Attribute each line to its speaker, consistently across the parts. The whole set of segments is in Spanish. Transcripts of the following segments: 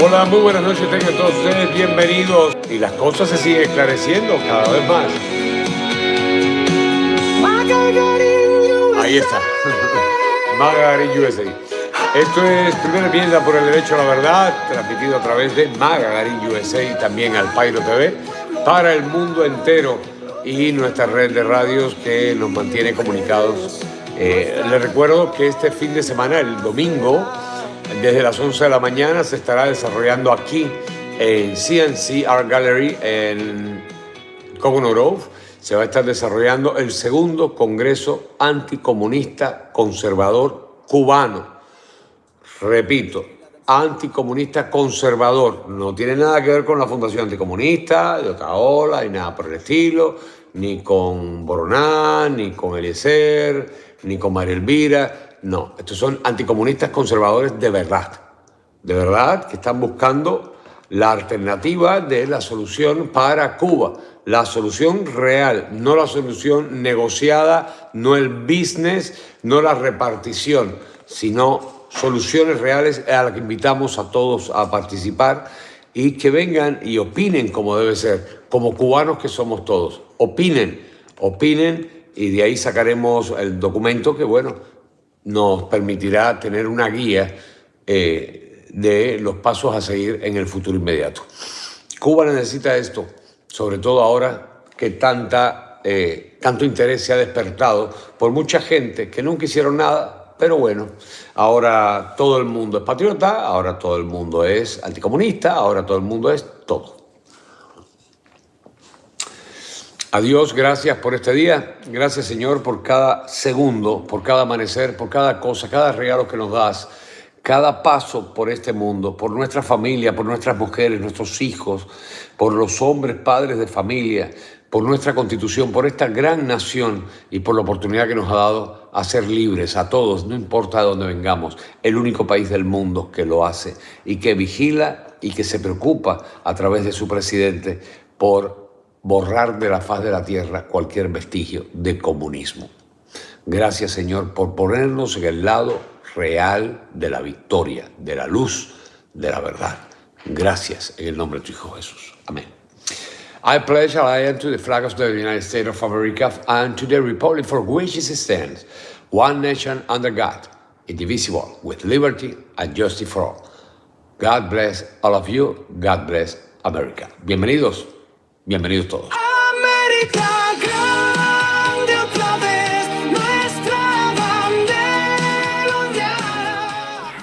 Speaker 1: Hola, muy buenas noches, tengan todos ustedes bienvenidos. Y las cosas se siguen esclareciendo cada vez más. Ahí está. Magarin USA. Esto es Primera Enmienda por el Derecho a la Verdad, transmitido a través de Magarin USA y también al Pairo TV para el mundo entero y nuestra red de radios que nos mantiene comunicados. Les recuerdo que este fin de semana, el domingo, desde las 11 de la mañana, se estará desarrollando aquí en CNC Art Gallery en Coconut Grove. Se va a estar desarrollando el segundo Congreso Anticomunista Conservador Cubano. Repito, anticomunista conservador. No tiene nada que ver con la Fundación Anticomunista, de Otaola, ni nada por el estilo, ni con Boroná, ni con Eliezer, ni con María Elvira. No, estos son anticomunistas conservadores de verdad, que están buscando la alternativa de la solución para Cuba, la solución real, no la solución negociada, no el business, no la repartición, sino soluciones reales a las que invitamos a todos a participar y que vengan y opinen como debe ser, como cubanos que somos todos. Opinen y de ahí sacaremos el documento que, bueno, nos permitirá tener una guía de los pasos a seguir en el futuro inmediato. Cuba necesita esto, sobre todo ahora que tanto interés se ha despertado por mucha gente que nunca hicieron nada, pero bueno, ahora todo el mundo es patriota, ahora todo el mundo es anticomunista, ahora todo el mundo es todo. Adiós, gracias por este día, gracias Señor por cada segundo, por cada amanecer, por cada cosa, cada regalo que nos das, cada paso por este mundo, por nuestra familia, por nuestras mujeres, nuestros hijos, por los hombres, padres de familia, por nuestra constitución, por esta gran nación y por la oportunidad que nos ha dado a ser libres a todos, no importa de dónde vengamos, el único país del mundo que lo hace y que vigila y que se preocupa a través de su presidente por borrar de la faz de la tierra cualquier vestigio de comunismo. Gracias, Señor, por ponernos en el lado real de la victoria, de la luz, de la verdad. Gracias, en el nombre de tu Hijo Jesús. Amén. I pledge allegiance to the flag of the United States of America and to the republic for which it stands, one nation under God, indivisible, with liberty and justice for all. God bless all of you. God bless America. Bienvenidos todos.
Speaker 2: América grande otra vez, nuestra bandera.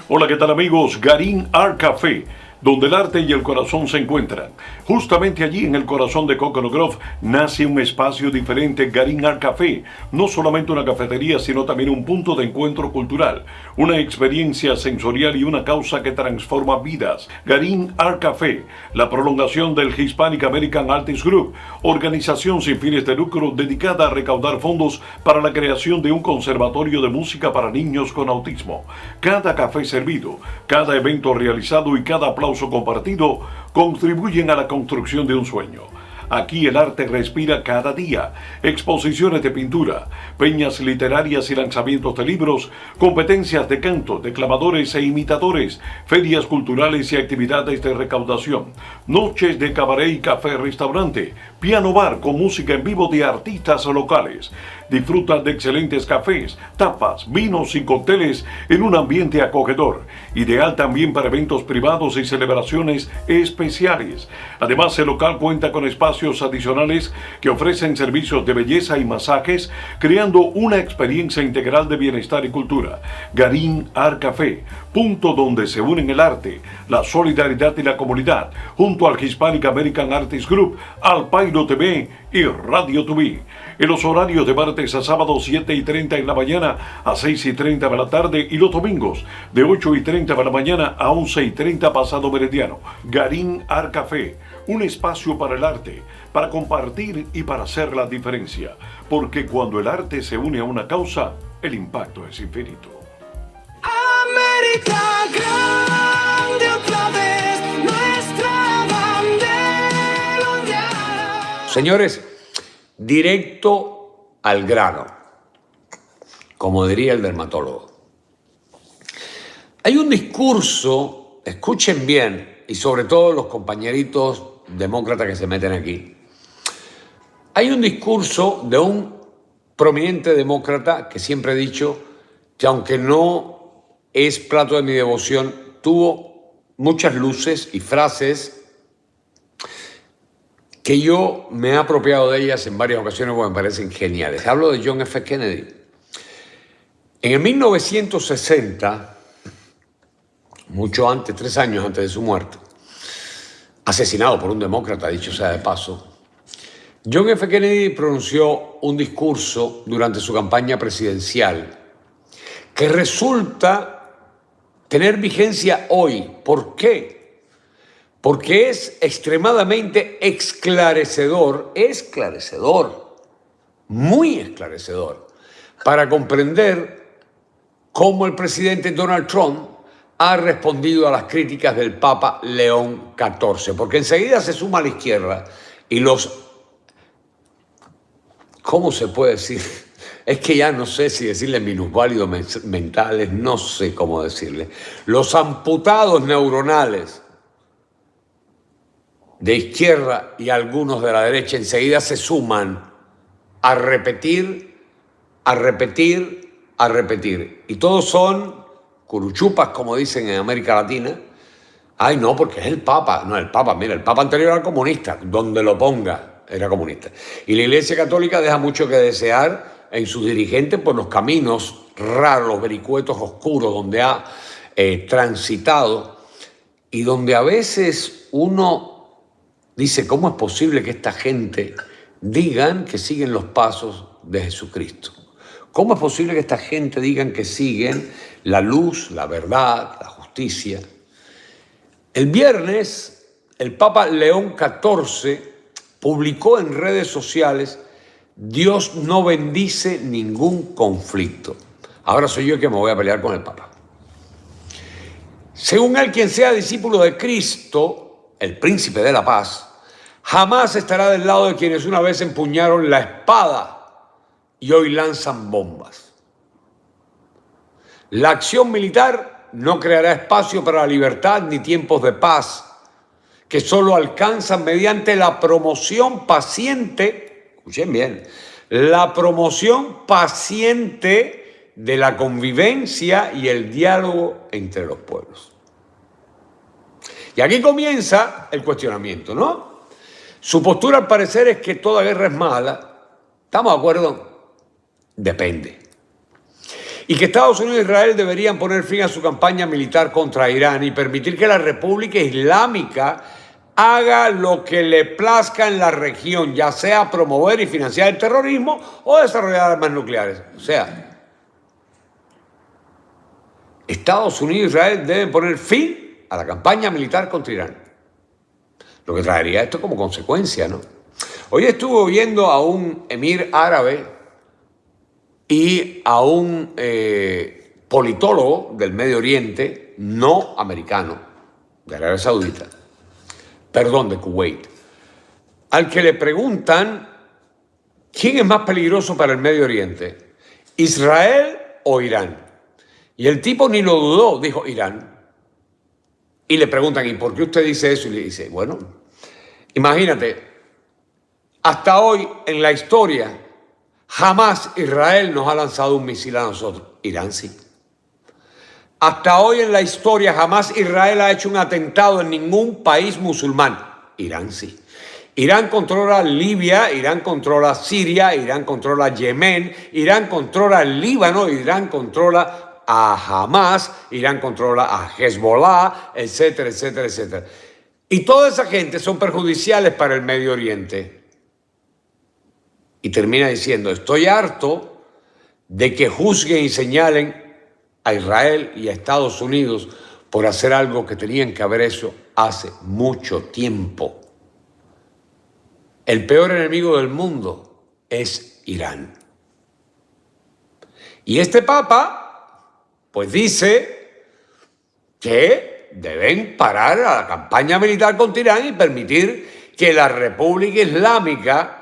Speaker 3: Hola, ¿qué tal amigos? Garín Art Café, donde el arte y el corazón se encuentran. Justamente allí, en el corazón de Coconut Grove, nace un espacio diferente, Garín Art Café. No solamente una cafetería, sino también un punto de encuentro cultural, una experiencia sensorial y una causa que transforma vidas. Garín Art Café, la prolongación del Hispanic American Artists Group, organización sin fines de lucro dedicada a recaudar fondos para la creación de un conservatorio de música para niños con autismo. Cada café servido, cada evento realizado y cada aplauso compartido contribuyen a la construcción de un sueño. Aquí el arte respira cada día. Exposiciones de pintura, peñas literarias y lanzamientos de libros, competencias de canto, declamadores e imitadores, ferias culturales y actividades de recaudación, noches de cabaret y café-restaurante, piano bar con música en vivo de artistas locales. Disfruta de excelentes cafés, tapas, vinos y cócteles en un ambiente acogedor, ideal también para eventos privados y celebraciones especiales. Además, el local cuenta con espacios adicionales que ofrecen servicios de belleza y masajes, creando una experiencia integral de bienestar y cultura. Garín Art Café, punto donde se unen el arte, la solidaridad y la comunidad, junto al Hispanic American Artists Group, al Pairo TV y Radio TV. En los horarios de martes a sábado 7:30 en la mañana a 6:30 de la tarde y los domingos de 8:30 de la mañana a 11:30 pasado meridiano. Garín Art Café, un espacio para el arte, para compartir y para hacer la diferencia, porque cuando el arte se une a una causa, el impacto es infinito.
Speaker 2: América grande otra vez, nuestra bandera.
Speaker 1: Señores, directo al grano, como diría el dermatólogo. Hay un discurso, escuchen bien, y sobre todo los compañeritos demócratas que se meten aquí. Hay un discurso de un prominente demócrata que siempre he dicho que, aunque no es plato de mi devoción, tuvo muchas luces y frases que yo me he apropiado de ellas en varias ocasiones porque me parecen geniales. Hablo de John F. Kennedy. En el 1960, mucho antes, 3 años antes de su muerte, asesinado por un demócrata, dicho sea de paso, John F. Kennedy pronunció un discurso durante su campaña presidencial que resulta tener vigencia hoy. ¿Por qué? Porque es extremadamente esclarecedor, muy esclarecedor, para comprender cómo el presidente Donald Trump ha respondido a las críticas del Papa León XIV, porque enseguida se suma a la izquierda y los... ¿Cómo se puede decir? Es que ya no sé si decirle minusválidos mentales, no sé cómo decirle. Los amputados neuronales de izquierda y algunos de la derecha enseguida se suman a repetir, a repetir, a repetir. Y todos son curuchupas, como dicen en América Latina. Ay, no, porque es el Papa. No, el Papa, mira, el Papa anterior era comunista, donde lo ponga. Era comunista. Y la Iglesia Católica deja mucho que desear en sus dirigentes por los caminos raros, los vericuetos oscuros donde ha transitado y donde a veces uno dice, ¿cómo es posible que esta gente digan que siguen los pasos de Jesucristo? ¿Cómo es posible que esta gente digan que siguen la luz, la verdad, la justicia? El viernes, el Papa León XIV publicó en redes sociales: Dios no bendice ningún conflicto. Ahora soy yo el que me voy a pelear con el Papa. Según él, quien sea discípulo de Cristo, el príncipe de la paz, jamás estará del lado de quienes una vez empuñaron la espada y hoy lanzan bombas. La acción militar no creará espacio para la libertad ni tiempos de paz, que solo alcanzan mediante la promoción paciente, escuchen bien, la promoción paciente de la convivencia y el diálogo entre los pueblos. Y aquí comienza el cuestionamiento, ¿no? Su postura al parecer es que toda guerra es mala. ¿Estamos de acuerdo? Depende. Y que Estados Unidos e Israel deberían poner fin a su campaña militar contra Irán y permitir que la República Islámica haga lo que le plazca en la región, ya sea promover y financiar el terrorismo o desarrollar armas nucleares. O sea, Estados Unidos e Israel deben poner fin a la campaña militar contra Irán. Lo que traería esto como consecuencia, ¿no? Hoy estuve oyendo a un emir árabe y a un politólogo del Medio Oriente, no americano, de Arabia Saudita, perdón, de Kuwait, al que le preguntan quién es más peligroso para el Medio Oriente, Israel o Irán. Y el tipo ni lo dudó, dijo Irán. Y le preguntan, ¿y por qué usted dice eso? Y le dice, bueno, imagínate, hasta hoy en la historia jamás Israel nos ha lanzado un misil a nosotros. Irán sí. Hasta hoy en la historia jamás Israel ha hecho un atentado en ningún país musulmán. Irán sí. Irán controla Libia, Irán controla Siria, Irán controla Yemen, Irán controla el Líbano, Irán controla a Hamas, Irán controla a Hezbollah, etcétera, etcétera, etcétera. Y toda esa gente son perjudiciales para el Medio Oriente. Y termina diciendo, estoy harto de que juzguen y señalen a Israel y a Estados Unidos por hacer algo que tenían que haber hecho hace mucho tiempo. El peor enemigo del mundo es Irán. Y este Papa, pues dice que deben parar a la campaña militar contra Irán y permitir que la República Islámica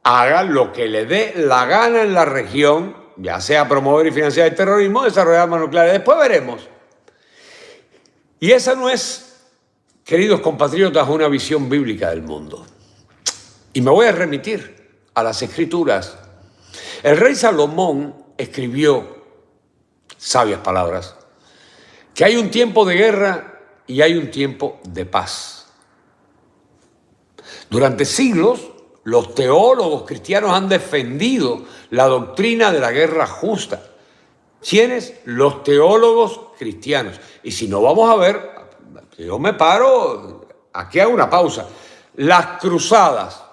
Speaker 1: haga lo que le dé la gana en la región, ya sea promover y financiar el terrorismo, desarrollar armas nucleares. Después veremos. Y esa no es queridos compatriotas, una visión bíblica del mundo. Y me voy a remitir a las Escrituras. El rey Salomón escribió sabias palabras, que hay un tiempo de guerra y hay un tiempo de paz. Durante siglos, los teólogos cristianos han defendido la doctrina de la guerra justa. ¿Quiénes? Los teólogos cristianos. Y si no vamos a ver, yo me paro, aquí hago una pausa. Las cruzadas,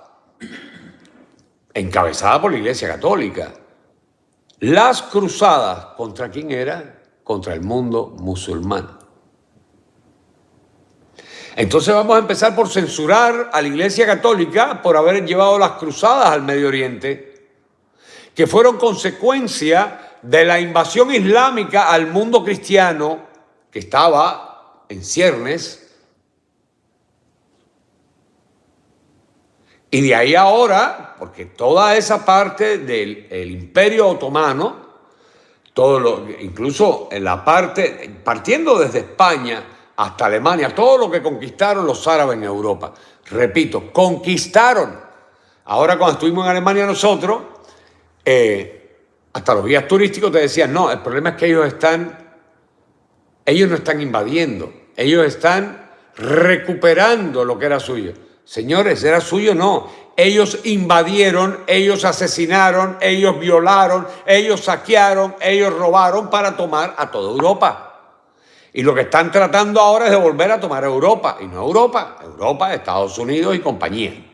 Speaker 1: encabezadas por la Iglesia Católica. Las cruzadas, ¿contra quién eran? Contra el mundo musulmán. Entonces vamos a empezar por censurar a la Iglesia Católica por haber llevado las cruzadas al Medio Oriente, que fueron consecuencia de la invasión islámica al mundo cristiano que estaba en ciernes. Y de ahí ahora, porque toda esa parte del Imperio Otomano, incluso en la parte, partiendo desde España hasta Alemania, todo lo que conquistaron los árabes en Europa. Repito, conquistaron. Ahora cuando estuvimos en Alemania nosotros, hasta los guías turísticos te decían, no, el problema es que ellos no están invadiendo, ellos están recuperando lo que era suyo. Señores, era suyo, no. Ellos invadieron, ellos asesinaron, ellos violaron, ellos saquearon, ellos robaron para tomar a toda Europa. Y lo que están tratando ahora es de volver a tomar Europa. Y no Europa, Estados Unidos y compañía.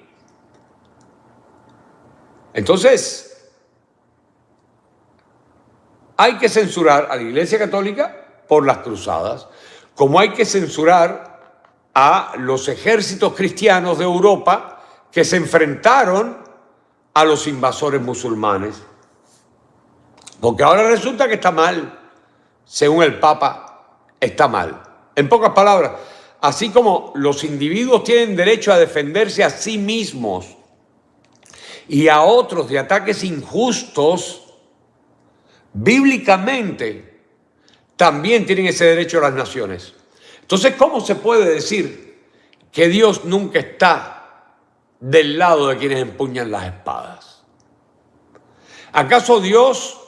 Speaker 1: Entonces, hay que censurar a la Iglesia Católica por las cruzadas, como hay que censurar a los ejércitos cristianos de Europa que se enfrentaron a los invasores musulmanes. Porque ahora resulta que está mal, según el Papa, está mal. En pocas palabras, así como los individuos tienen derecho a defenderse a sí mismos y a otros de ataques injustos, bíblicamente también tienen ese derecho las naciones. Entonces, ¿cómo se puede decir que Dios nunca está del lado de quienes empuñan las espadas? ¿Acaso Dios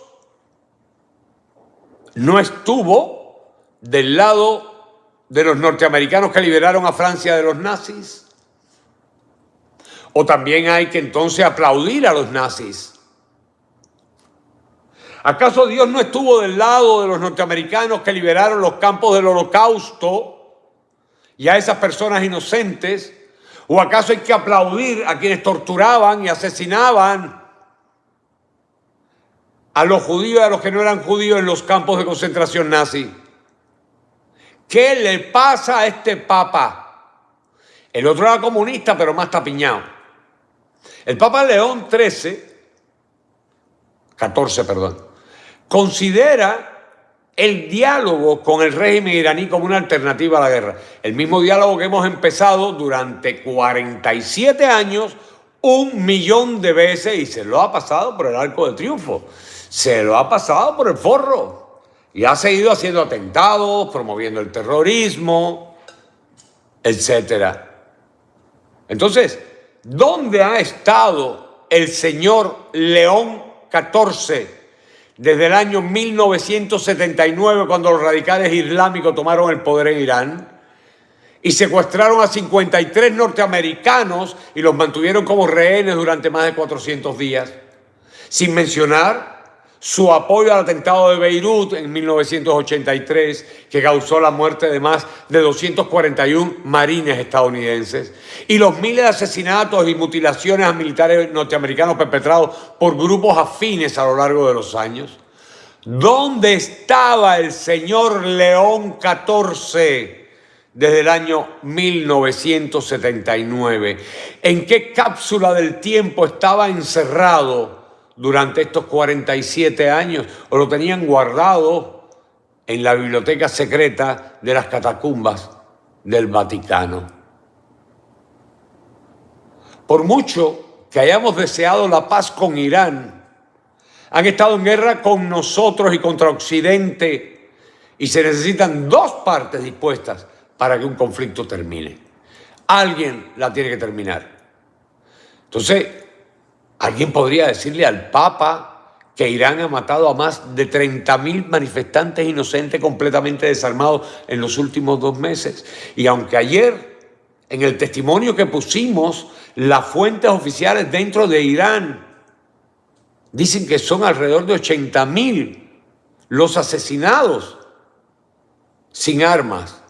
Speaker 1: no estuvo del lado de los norteamericanos que liberaron a Francia de los nazis? ¿O también hay que entonces aplaudir a los nazis? ¿Acaso Dios no estuvo del lado de los norteamericanos que liberaron los campos del Holocausto y a esas personas inocentes? ¿O acaso hay que aplaudir a quienes torturaban y asesinaban a los judíos y a los que no eran judíos en los campos de concentración nazi? ¿Qué le pasa a este papa? El otro era comunista, pero más tapiñado. El Papa León XIV, considera el diálogo con el régimen iraní como una alternativa a la guerra. El mismo diálogo que hemos empezado durante 47 años, 1.000.000 de veces, y se lo ha pasado por el arco del triunfo, se lo ha pasado por el forro, y ha seguido haciendo atentados, promoviendo el terrorismo, etc. Entonces, ¿dónde ha estado el señor León XIV desde el año 1979, cuando los radicales islámicos tomaron el poder en Irán y secuestraron a 53 norteamericanos y los mantuvieron como rehenes durante más de 400 días? Sin mencionar su apoyo al atentado de Beirut en 1983, que causó la muerte de más de 241 marines estadounidenses, y los miles de asesinatos y mutilaciones a militares norteamericanos perpetrados por grupos afines a lo largo de los años. ¿Dónde estaba el señor León XIV desde el año 1979? ¿En qué cápsula del tiempo estaba encerrado durante estos 47 años? ¿O lo tenían guardado en la biblioteca secreta de las catacumbas del Vaticano? Por mucho que hayamos deseado la paz con Irán, han estado en guerra con nosotros y contra Occidente, y se necesitan dos partes dispuestas para que un conflicto termine. Alguien la tiene que terminar. Entonces, alguien podría decirle al Papa que Irán ha matado a más de 30.000 manifestantes inocentes completamente desarmados en los últimos 2 meses. Y aunque ayer, en el testimonio que pusimos, las fuentes oficiales dentro de Irán dicen que son alrededor de 80.000 los asesinados sin armas,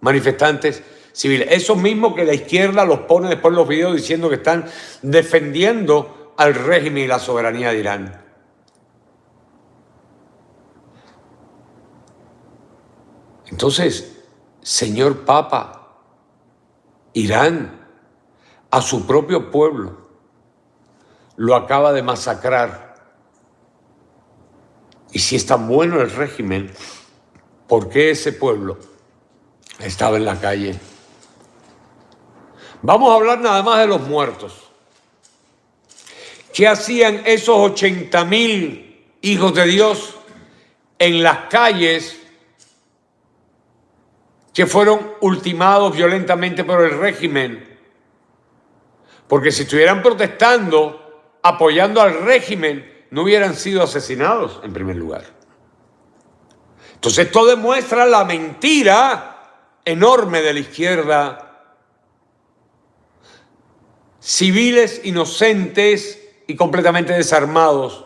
Speaker 1: manifestantes civiles. Esos mismos que la izquierda los pone después en los videos diciendo que están defendiendo al régimen y la soberanía de Irán. Entonces, señor Papa, Irán a su propio pueblo lo acaba de masacrar. Y si es tan bueno el régimen, ¿por qué ese pueblo estaba en la calle? Vamos a hablar nada más de los muertos. ¿Qué hacían esos 80.000 hijos de Dios en las calles que fueron ultimados violentamente por el régimen? Porque si estuvieran protestando, apoyando al régimen, no hubieran sido asesinados en primer lugar. Entonces esto demuestra la mentira enorme de la izquierda. Civiles inocentes y completamente desarmados.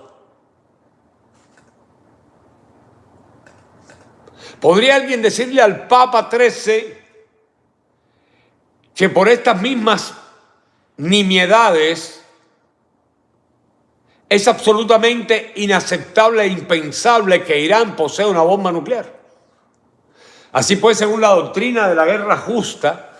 Speaker 1: ¿Podría alguien decirle al Papa XIII que por estas mismas nimiedades es absolutamente inaceptable e impensable que Irán posea una bomba nuclear? Así pues, según la doctrina de la guerra justa,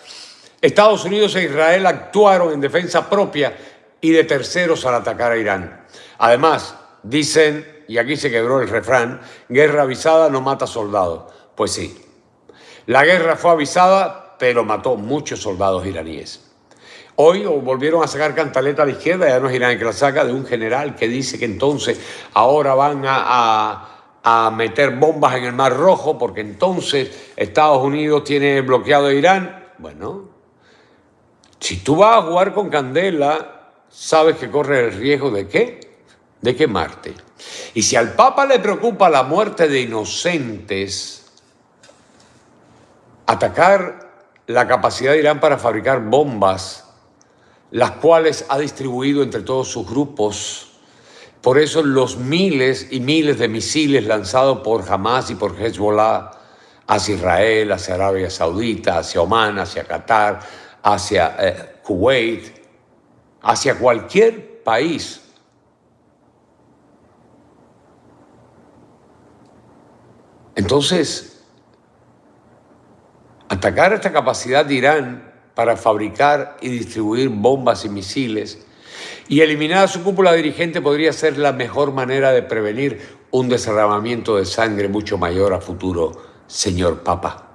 Speaker 1: Estados Unidos e Israel actuaron en defensa propia y de terceros al atacar a Irán. Además, dicen, y aquí se quebró el refrán, guerra avisada no mata soldados. Pues sí, la guerra fue avisada, pero mató muchos soldados iraníes. Hoy volvieron a sacar cantaleta a la izquierda, ya no es Irán que la saca, de un general que dice que entonces ahora van a meter bombas en el Mar Rojo porque entonces Estados Unidos tiene bloqueado a Irán. Bueno, si tú vas a jugar con candela, sabes que corres el riesgo ¿de qué? De quemarte. Y si al Papa le preocupa la muerte de inocentes, atacar la capacidad de Irán para fabricar bombas, las cuales ha distribuido entre todos sus grupos. Por eso los miles y miles de misiles lanzados por Hamas y por Hezbollah hacia Israel, hacia Arabia Saudita, hacia Omán, hacia Qatar, hacia Kuwait, hacia cualquier país. Entonces, atacar esta capacidad de Irán para fabricar y distribuir bombas y misiles y eliminar a su cúpula dirigente podría ser la mejor manera de prevenir un derramamiento de sangre mucho mayor a futuro, señor Papa.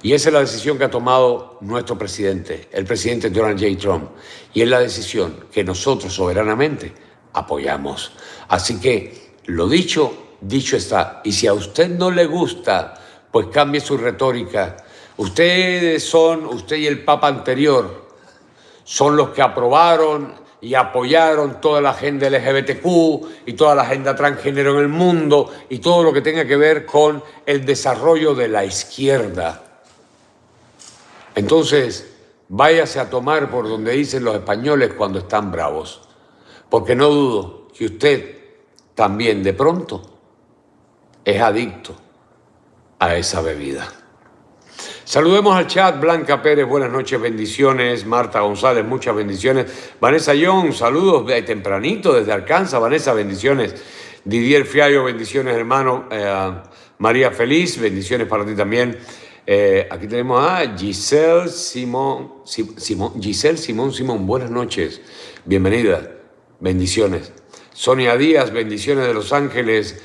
Speaker 1: Y esa es la decisión que ha tomado nuestro presidente, el presidente Donald J. Trump. Y es la decisión que nosotros soberanamente apoyamos. Así que, lo dicho, dicho está. Y si a usted no le gusta, pues cambie su retórica. Usted y el Papa anterior, son los que aprobaron y apoyaron toda la agenda LGBTQ y toda la agenda transgénero en el mundo y todo lo que tenga que ver con el desarrollo de la izquierda. Entonces, váyase a tomar por donde dicen los españoles cuando están bravos, porque no dudo que usted también de pronto es adicto a esa bebida. Saludemos al chat. Blanca Pérez, buenas noches, bendiciones. Marta González, muchas bendiciones. Vanessa Young, saludos de tempranito desde Arkansas. Vanessa, bendiciones. Didier Fiallo, bendiciones, hermano. María Feliz, bendiciones para ti también. Aquí tenemos a Giselle Simón, buenas noches, bienvenida, bendiciones. Sonia Díaz, bendiciones de Los Ángeles.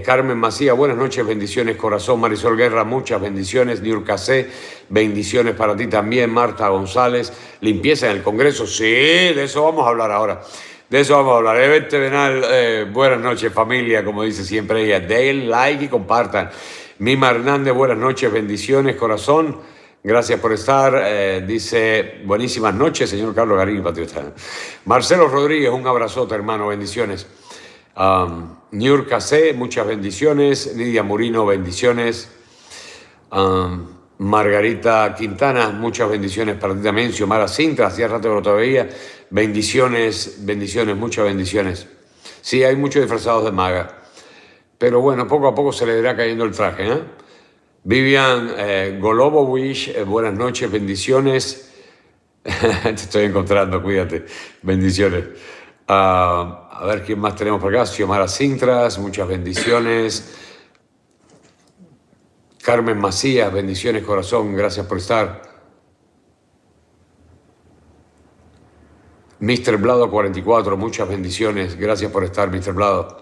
Speaker 1: Carmen Macías, buenas noches, bendiciones, corazón. Marisol Guerra, muchas bendiciones. Niurka C, bendiciones para ti también. Marta González, limpieza en el Congreso, sí, de eso vamos a hablar ahora. De eso vamos a hablar. Evete Benal, buenas noches, familia, como dice siempre ella. Den like y compartan. Mima Hernández, buenas noches, bendiciones, corazón. Gracias por estar. Dice, buenísimas noches, señor Carlos Garín, patriota. Marcelo Rodríguez, un abrazote, hermano, bendiciones. Niurka C, muchas bendiciones. Nidia Murino, bendiciones. Margarita Quintana, muchas bendiciones para ti también. Xiomara Sintra, hacía rato que no te veía. Bendiciones, bendiciones, muchas bendiciones. Sí, hay muchos disfrazados de maga. Pero bueno, poco a poco se le irá cayendo el traje, ¿eh? Vivian Golobovic, buenas noches, bendiciones. Te estoy encontrando, cuídate. Bendiciones. A ver quién más tenemos por acá. Xiomara Sintras, muchas bendiciones. Carmen Macías, bendiciones, corazón, gracias por estar. Mr. Blado 44, muchas bendiciones, gracias por estar, Mr. Blado.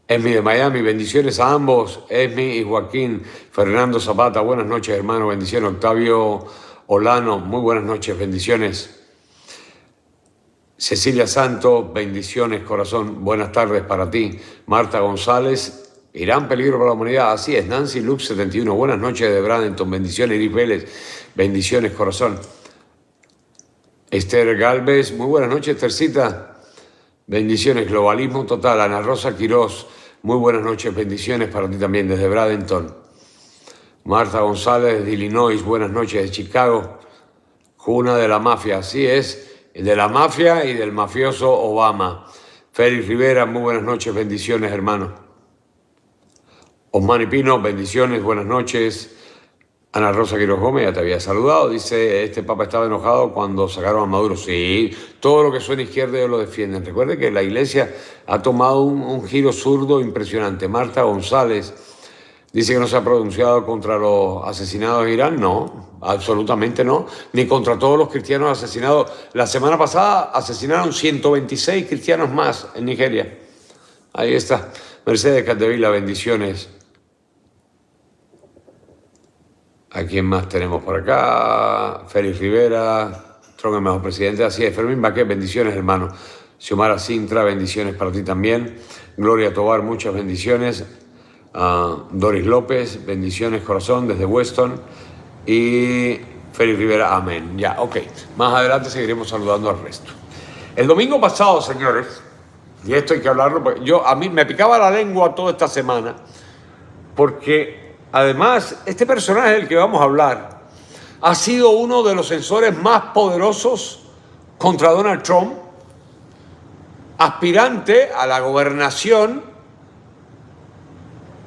Speaker 1: Esmi de Miami, bendiciones a ambos, Esmi y Joaquín. Fernando Zapata, buenas noches, hermano, bendiciones. Octavio Olano, muy buenas noches, bendiciones. Cecilia Santo, bendiciones, corazón, buenas tardes para ti. Marta González, Irán, peligro para la humanidad, así es. Nancy Lux 71, buenas noches de Bradenton, bendiciones. Iris Vélez, bendiciones, corazón. Esther Galvez, muy buenas noches, Tercita, bendiciones. Globalismo total. Ana Rosa Quirós, muy buenas noches, bendiciones para ti también desde Bradenton. Marta González de Illinois, buenas noches de Chicago. Cuna de la mafia, así es, de la mafia y del mafioso Obama. Félix Rivera, muy buenas noches, bendiciones, hermano. Osmani Pino, bendiciones, buenas noches. Ana Rosa Quiroz Gómez, ya te había saludado, dice, este papa estaba enojado cuando sacaron a Maduro. Sí, todo lo que suena izquierda ellos lo defienden. Recuerde que la iglesia ha tomado un giro zurdo impresionante. Marta González dice que no se ha pronunciado contra los asesinados en Irán. No, absolutamente no. Ni contra todos los cristianos asesinados. La semana pasada asesinaron 126 cristianos más en Nigeria. Ahí está. Mercedes Caldevila, bendiciones. ¿A quién más tenemos por acá? Félix Rivera, Trump el mejor presidente. Así es, Fermín Baquet, bendiciones, hermano. Xiomara Sintra, bendiciones para ti también. Gloria Tobar, muchas bendiciones. Doris López, bendiciones, corazón, desde Weston. Y Félix Rivera, amén. Ya, ok. Más adelante seguiremos saludando al resto. El domingo pasado, señores, y esto hay que hablarlo, porque a mí me picaba la lengua toda esta semana, porque además, este personaje del que vamos a hablar ha sido uno de los censores más poderosos contra Donald Trump, aspirante a la gobernación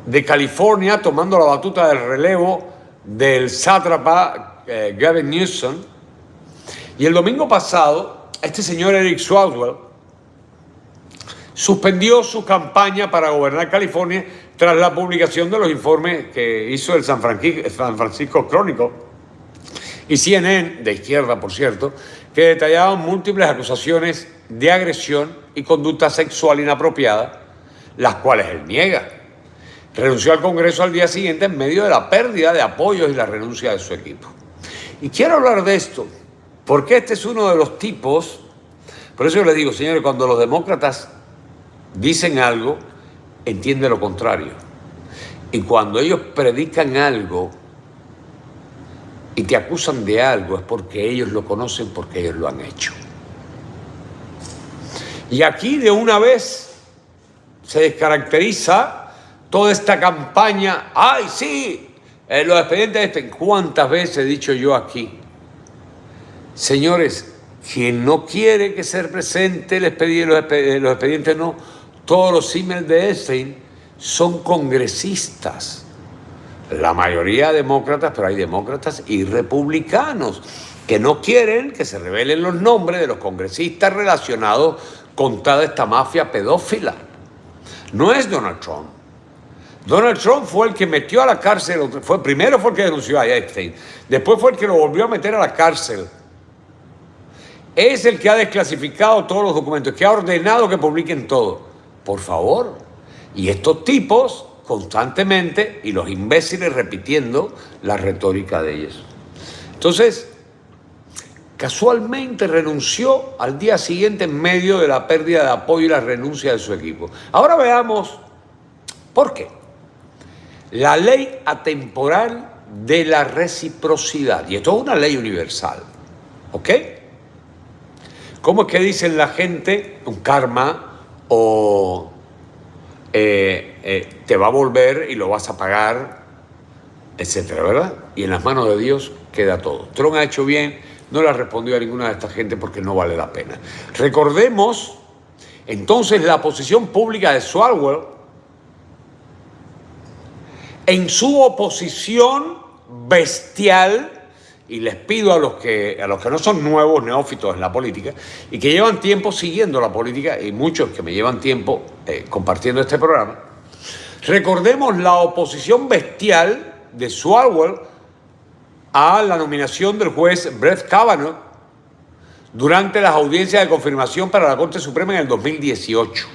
Speaker 1: de California, tomando la batuta del relevo del sátrapa Gavin Newsom. Y el domingo pasado, este señor Eric Swalwell suspendió su campaña para gobernar California tras la publicación de los informes que hizo el San Francisco Chronicle y CNN, de izquierda por cierto, que detallaban múltiples acusaciones de agresión y conducta sexual inapropiada, las cuales él niega. Renunció al Congreso al día siguiente en medio de la pérdida de apoyos y la renuncia de su equipo. Y quiero hablar de esto, porque este es uno de los tipos, por eso yo les digo, señores, cuando los demócratas dicen algo, entiende lo contrario. Y cuando ellos predican algo y te acusan de algo, es porque ellos lo conocen, porque ellos lo han hecho. Y aquí de una vez se descaracteriza toda esta campaña. ¡Ay, sí! Los expedientes, ¿cuántas veces he dicho yo aquí? Señores, quien no quiere que se presente los expedientes no. Todos los emails de Epstein son congresistas. La mayoría demócratas, pero hay demócratas y republicanos que no quieren que se revelen los nombres de los congresistas relacionados con toda esta mafia pedófila. No es Donald Trump. Donald Trump fue el que metió a la cárcel, primero fue el que denunció a Epstein, después fue el que lo volvió a meter a la cárcel. Es el que ha desclasificado todos los documentos, que ha ordenado que publiquen todo. Por favor. Y estos tipos constantemente, y los imbéciles repitiendo la retórica de ellos. Entonces, casualmente renunció al día siguiente en medio de la pérdida de apoyo y la renuncia de su equipo. Ahora veamos por qué. La ley atemporal de la reciprocidad. Y esto es una ley universal. ¿Ok? ¿Cómo es que dicen la gente? Un karma o te va a volver y lo vas a pagar, etcétera, ¿verdad? Y en las manos de Dios queda todo. Trump ha hecho bien, no le ha respondido a ninguna de esta gente porque no vale la pena. Recordemos entonces la posición pública de Swalwell en su oposición bestial, y les pido a los que no son nuevos, neófitos en la política, y que llevan tiempo siguiendo la política, y muchos que me llevan tiempo compartiendo este programa, recordemos la oposición bestial de Swalwell a la nominación del juez Brett Kavanaugh durante las audiencias de confirmación para la Corte Suprema en el 2018.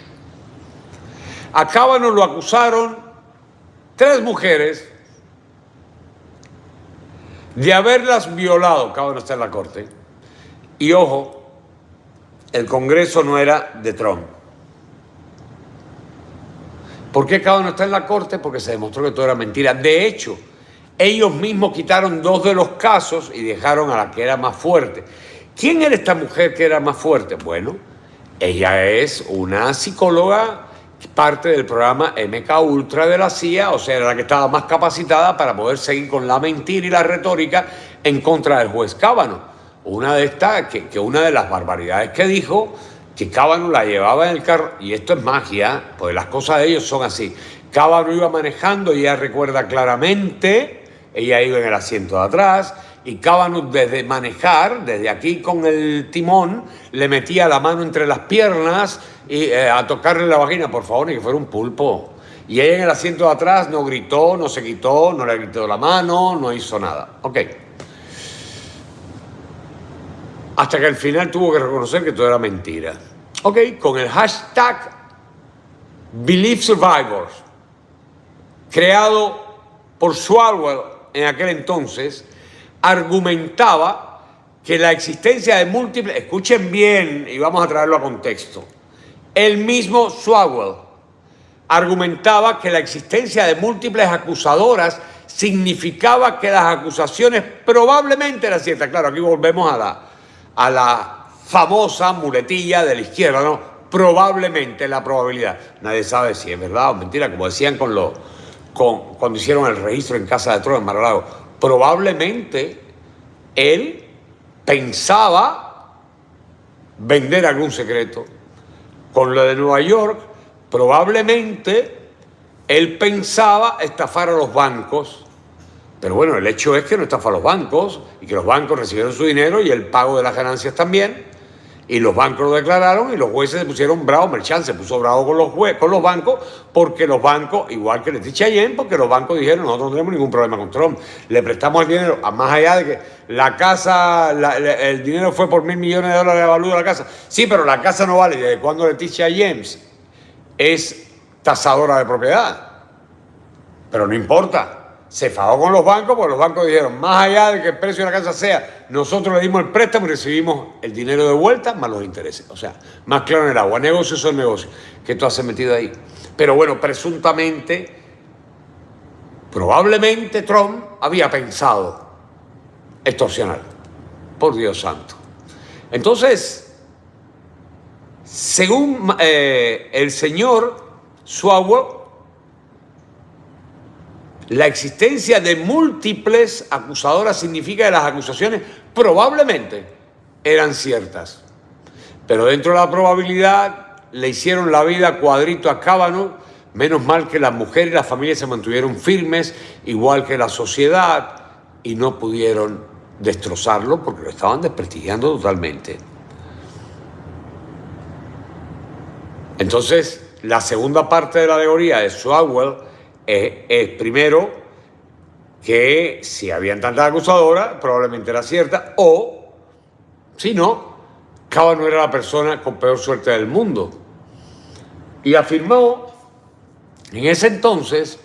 Speaker 1: A Kavanaugh lo acusaron 3 mujeres de haberlas violado. Kavanaugh está en la Corte. Y ojo, el Congreso no era de Trump. ¿Por qué Kavanaugh está en la Corte? Porque se demostró que todo era mentira. De hecho, ellos mismos quitaron 2 de los casos y dejaron a la que era más fuerte. ¿Quién era esta mujer que era más fuerte? Bueno, ella es una psicóloga, parte del programa MK Ultra de la CIA, o sea, era la que estaba más capacitada para poder seguir con la mentira y la retórica en contra del juez Kavanaugh. Una de estas, que una de las barbaridades que dijo, que Kavanaugh la llevaba en el carro, y esto es magia, pues las cosas de ellos son así. Kavanaugh iba manejando y ella recuerda claramente, ella iba en el asiento de atrás, y Kavanaugh desde manejar, desde aquí con el timón, le metía la mano entre las piernas y a tocarle la vagina, por favor, ni que fuera un pulpo. Y ella en el asiento de atrás no gritó, no se quitó, no le gritó la mano, no hizo nada. Ok. Hasta que al final tuvo que reconocer que todo era mentira. Ok, con el hashtag Believe Survivors, creado por Swalwell en aquel entonces, argumentaba que la existencia de múltiples, escuchen bien y vamos a traerlo a contexto, el mismo Swalwell argumentaba que la existencia de múltiples acusadoras significaba que las acusaciones probablemente eran ciertas. Claro, aquí volvemos a la famosa muletilla de la izquierda, ¿no? Probablemente, la probabilidad. Nadie sabe si es verdad o mentira, como decían cuando hicieron el registro en casa de Trump en Mar-a-Lago. Probablemente él pensaba vender algún secreto. Con lo de Nueva York, probablemente él pensaba estafar a los bancos. Pero bueno, el hecho es que no estafó a los bancos y que los bancos recibieron su dinero y el pago de las ganancias también. Y los bancos lo declararon y los jueces se pusieron bravos, Merchant se puso bravo con los bancos, porque los bancos, igual que Leticia James, porque los bancos dijeron, nosotros no tenemos ningún problema con Trump, le prestamos el dinero, más allá de que la casa, el dinero fue por $1.000 millones de valor de la casa. Sí, pero la casa no vale. ¿Desde cuándo Leticia James es tasadora de propiedad? Pero no importa. Se fajó con los bancos porque los bancos dijeron, más allá de que el precio de la casa sea, nosotros le dimos el préstamo y recibimos el dinero de vuelta más los intereses. O sea, más claro en el agua. Negocios son negocios. ¿Qué tú has metido ahí? Pero bueno, presuntamente, probablemente Trump había pensado extorsionar. Por Dios santo. Entonces, según el señor Swalwell, la existencia de múltiples acusadoras significa que las acusaciones probablemente eran ciertas. Pero dentro de la probabilidad le hicieron la vida cuadrito a Kavanaugh. Menos mal que las mujeres y las familias se mantuvieron firmes, igual que la sociedad, y no pudieron destrozarlo porque lo estaban desprestigiando totalmente. Entonces, la segunda parte de la alegoría de Swalwell es primero que si habían tantas acusadoras, probablemente era cierta, o si no, Kavanaugh era la persona con peor suerte del mundo. Y afirmó en ese entonces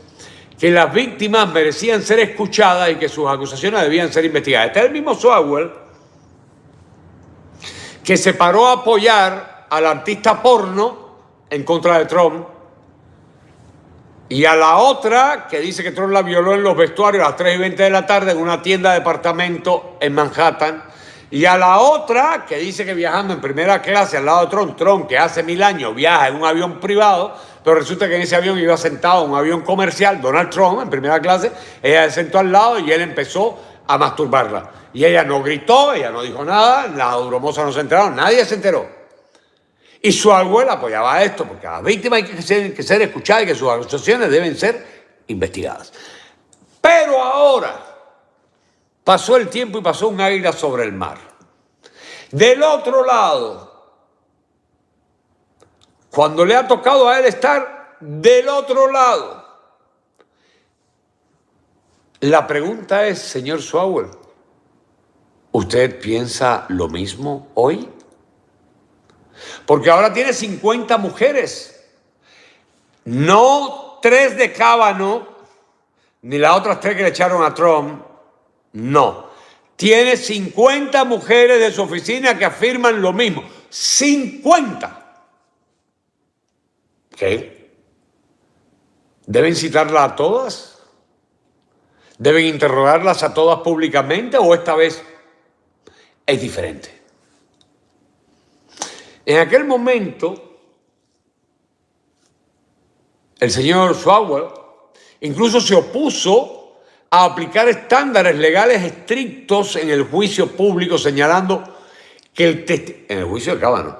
Speaker 1: que las víctimas merecían ser escuchadas y que sus acusaciones debían ser investigadas. Este es el mismo Swalwell que se paró a apoyar al artista porno en contra de Trump Y a la otra que dice que Trump la violó en los vestuarios a las 3:20 de la tarde en una tienda de departamento en Manhattan. Y a la otra que dice que viajando en primera clase al lado de Trump que hace 1000 años viaja en un avión privado, pero resulta que en ese avión iba sentado en un avión comercial, Donald Trump en primera clase, ella se sentó al lado y él empezó a masturbarla. Y ella no gritó, ella no dijo nada, las bromosas no se enteraron, nadie se enteró. Y su abuela apoyaba esto, porque a las víctimas hay que ser escuchadas y que sus acusaciones deben ser investigadas. Pero ahora pasó el tiempo y pasó un águila sobre el mar. Del otro lado, cuando le ha tocado a él estar del otro lado, la pregunta es, señor Swalwell, ¿usted piensa lo mismo hoy? Porque ahora tiene 50 mujeres, no 3 de Kavanaugh, ni las otras 3 que le echaron a Trump, no. Tiene 50 mujeres de su oficina que afirman lo mismo. 50. ¿Qué? ¿Deben citarlas a todas? ¿Deben interrogarlas a todas públicamente o esta vez es diferente? En aquel momento, el señor Swalwell incluso se opuso a aplicar estándares legales estrictos en el juicio público, señalando que en el juicio de Kavanaugh,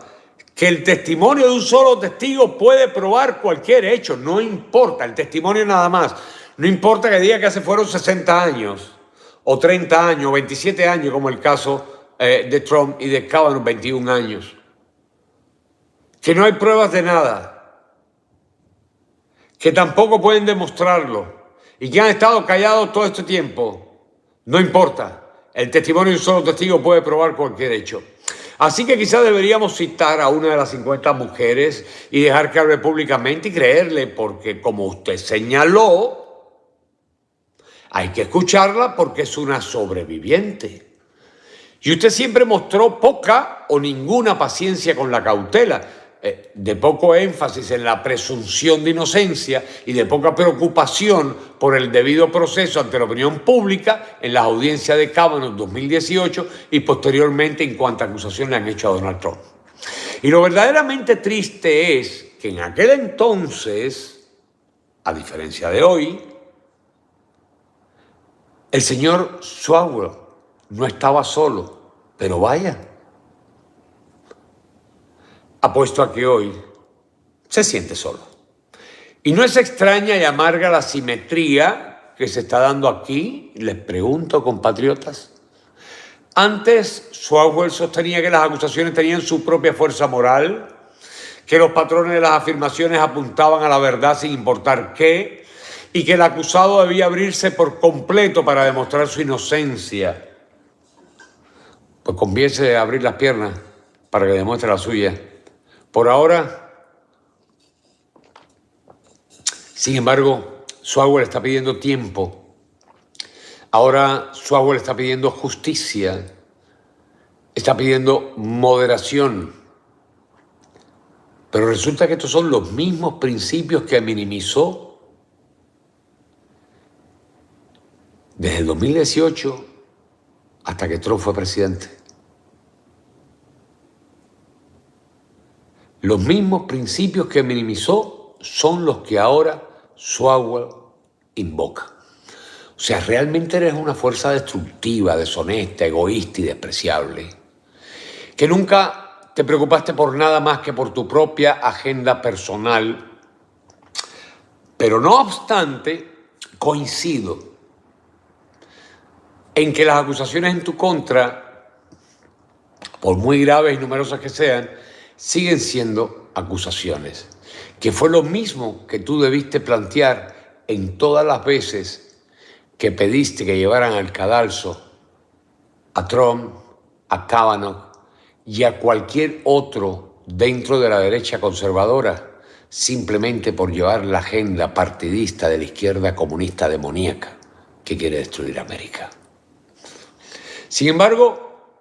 Speaker 1: que el testimonio de un solo testigo puede probar cualquier hecho, no importa el testimonio nada más, no importa que diga que hace fueron 60 años, o 30 años, o 27 años, como el caso de Trump y de Kavanaugh, 21 años, que no hay pruebas de nada, que tampoco pueden demostrarlo, y que han estado callados todo este tiempo. No importa, el testimonio de un solo testigo puede probar cualquier hecho. Así que quizás deberíamos citar a una de las 50 mujeres y dejar que hable públicamente y creerle, porque como usted señaló, hay que escucharla porque es una sobreviviente. Y usted siempre mostró poca o ninguna paciencia con la cautela, de poco énfasis en la presunción de inocencia y de poca preocupación por el debido proceso ante la opinión pública en las audiencias de Kavanaugh en 2018 y posteriormente en cuanto a acusaciones le han hecho a Donald Trump. Y lo verdaderamente triste es que en aquel entonces, a diferencia de hoy, el señor Swalwell no estaba solo, pero vaya, apuesto a que hoy se siente solo. Y no es extraña y amarga la simetría que se está dando aquí, les pregunto, compatriotas. Antes, Swalwell sostenía que las acusaciones tenían su propia fuerza moral, que los patrones de las afirmaciones apuntaban a la verdad sin importar qué, y que el acusado debía abrirse por completo para demostrar su inocencia. Pues conviene abrir las piernas para que demuestre la suya. Por ahora, sin embargo, Swalwell está pidiendo tiempo. Ahora Swalwell está pidiendo justicia, está pidiendo moderación. Pero resulta que estos son los mismos principios que minimizó desde el 2018 hasta que Trump fue presidente. Los mismos principios que minimizó son los que ahora Swalwell invoca. O sea, realmente eres una fuerza destructiva, deshonesta, egoísta y despreciable, que nunca te preocupaste por nada más que por tu propia agenda personal. Pero no obstante, coincido en que las acusaciones en tu contra, por muy graves y numerosas que sean, siguen siendo acusaciones, que fue lo mismo que tú debiste plantear en todas las veces que pediste que llevaran al cadalso a Trump, a Kavanaugh y a cualquier otro dentro de la derecha conservadora, simplemente por llevar la agenda partidista de la izquierda comunista demoníaca que quiere destruir América. Sin embargo,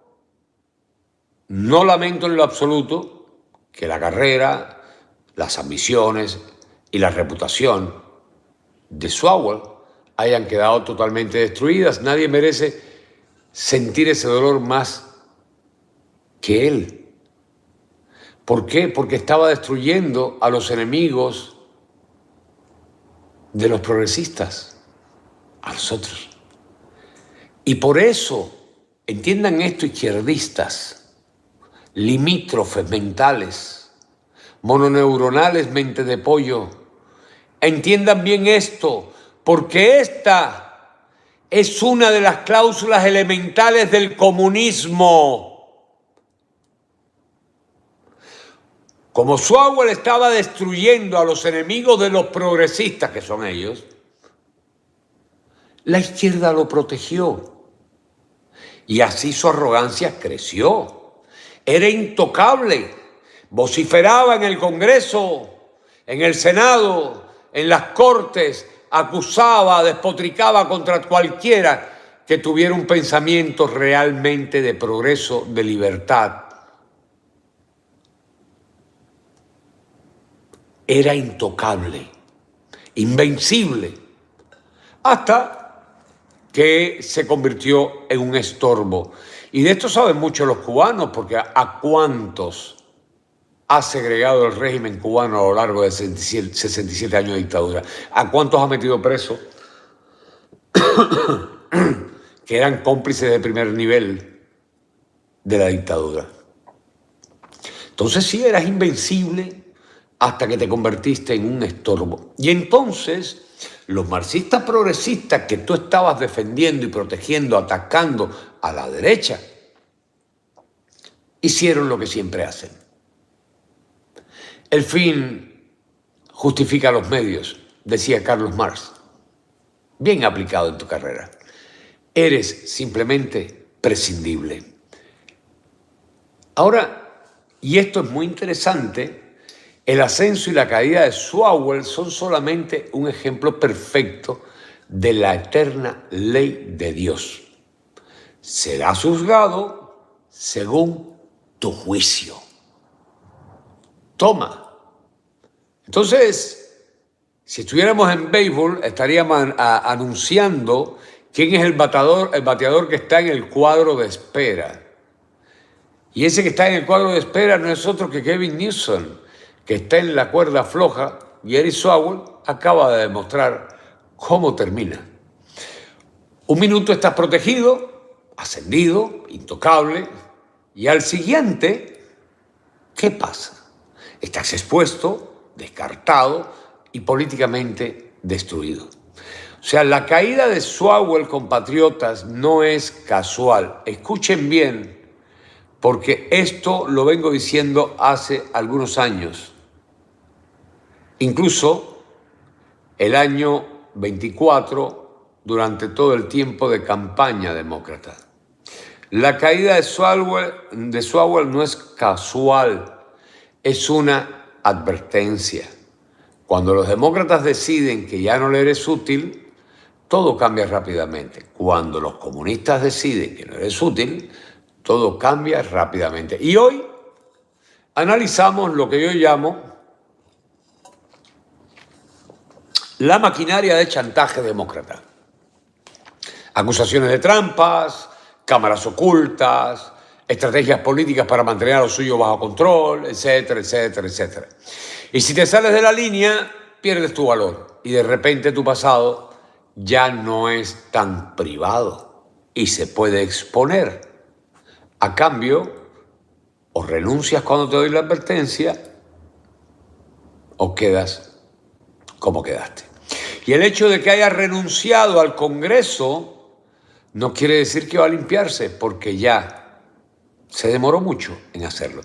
Speaker 1: no lamento en lo absoluto que la carrera, las ambiciones y la reputación de Swalwell hayan quedado totalmente destruidas. Nadie merece sentir ese dolor más que él. ¿Por qué? Porque estaba destruyendo a los enemigos de los progresistas, a nosotros. Y por eso, entiendan esto, izquierdistas, limítrofes mentales, mononeuronales, mente de pollo, entiendan bien esto, porque esta es una de las cláusulas elementales del comunismo. Como Swalwell estaba destruyendo a los enemigos de los progresistas, que son ellos, la izquierda lo protegió. Y así su arrogancia creció. Era intocable. Vociferaba en el Congreso, en el Senado, en las Cortes, acusaba, despotricaba contra cualquiera que tuviera un pensamiento realmente de progreso, de libertad. Era intocable, invencible, hasta que se convirtió en un estorbo. Y de esto saben mucho los cubanos, porque a cuántos ha segregado el régimen cubano a lo largo de 67 años de dictadura. ¿A cuántos ha metido preso que eran cómplices de primer nivel de la dictadura? Entonces sí, eras invencible hasta que te convertiste en un estorbo. Y entonces los marxistas progresistas que tú estabas defendiendo y protegiendo, atacando a la derecha, hicieron lo que siempre hacen. El fin justifica los medios, decía Carlos Marx. Bien aplicado en tu carrera. Eres simplemente prescindible. Ahora, y esto es muy interesante, el ascenso y la caída de Swalwell son solamente un ejemplo perfecto de la eterna ley de Dios. Serás juzgado según tu juicio. Toma. Entonces, si estuviéramos en béisbol, estaríamos anunciando quién es el bateador que está en el cuadro de espera. Y ese que está en el cuadro de espera no es otro que Kevin Newsom, que está en la cuerda floja, y Eric Swalwell acaba de demostrar cómo termina. Un minuto estás protegido, ascendido, intocable, y al siguiente, ¿qué pasa? Estás expuesto, descartado y políticamente destruido. O sea, la caída de Swalwell, compatriotas, no es casual. Escuchen bien, porque esto lo vengo diciendo hace algunos años. Incluso el año 24, durante todo el tiempo de campaña demócrata. La caída de Swalwell no es casual, es una advertencia. Cuando los demócratas deciden que ya no le eres útil, todo cambia rápidamente. Cuando los comunistas deciden que no eres útil, todo cambia rápidamente. Y hoy analizamos lo que yo llamo la maquinaria de chantaje demócrata. Acusaciones de trampas, cámaras ocultas, estrategias políticas para mantener a lo suyo bajo control, etcétera, etcétera, etcétera. Y si te sales de la línea, pierdes tu valor. Y de repente tu pasado ya no es tan privado y se puede exponer. A cambio, o renuncias cuando te doy la advertencia, o quedas como quedaste. Y el hecho de que haya renunciado al Congreso no quiere decir que va a limpiarse, porque ya se demoró mucho en hacerlo.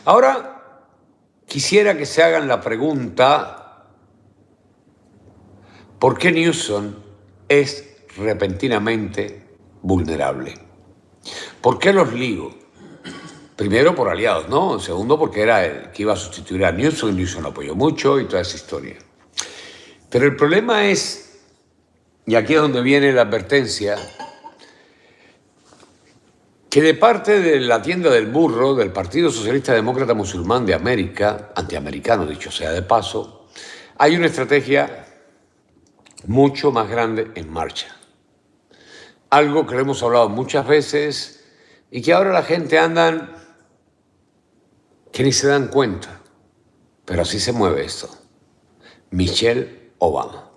Speaker 1: Ahora, quisiera que se hagan la pregunta, ¿por qué Newsom es repentinamente vulnerable? ¿Por qué los ligo? Primero, por aliados, ¿no? Segundo, porque era el que iba a sustituir a Newsom, y Newsom lo apoyó mucho y toda esa historia. Pero el problema es, y aquí es donde viene la advertencia, que de parte de la tienda del burro, del Partido Socialista Demócrata Musulmán de América, antiamericano dicho sea de paso, hay una estrategia mucho más grande en marcha. Algo que lo hemos hablado muchas veces y que ahora la gente anda que ni se dan cuenta. Pero así se mueve esto. Michelle Obama.